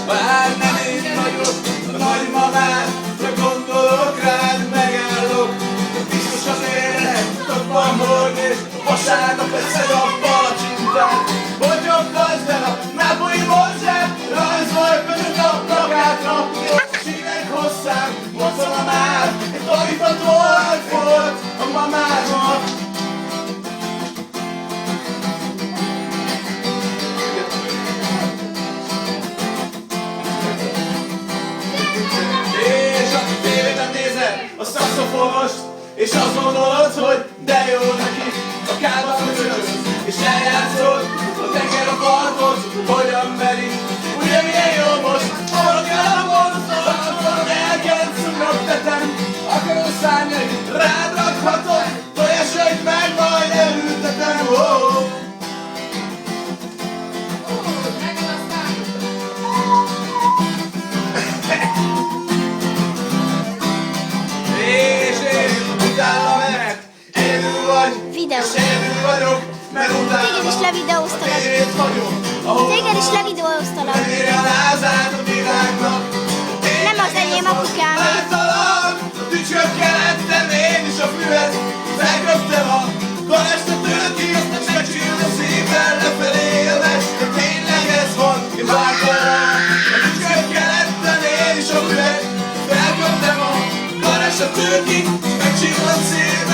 Már nem én vagyok a nagymamám, csak gondolok rád, megállok. Biztos az élet, abban hord és vasárnap eszed a palacsintát. Bogyogtasd el a nápolyi morzsát, rajzolj között a plakátra. Sírek hosszám, mocol a már, egy tanítató alak volt a mamának. És a tévében nézed a szaxofonost, és azt gondolod, hogy de jó neki. A kádban ücsölöz, és eljátszod a tenger a partot, hogyan veri. Ugye milyen jó most, forog el a vonzat, elkent szunok tetem, akaró szárnyai rád rakhatom, tojásait meg majd elültetem. És én utána mehet, élő vagy, Videó. és élő vagyok, mert utána Téged is levideóztalak. én vagyok, ahol Téged is levideóztalak. érje a lázát a világnak. Nem az enyém, apukám. Láttalak, a tücskökkel ettem én is a füvet, felköptem a karestetőt ki, aztán megcsülöm a szépen lefelé élve, de tényleg ez van, én vártam rá. A tücskökkel ettem én is a füvet, felköptem a karestetőt ki, megcsülöm szépen.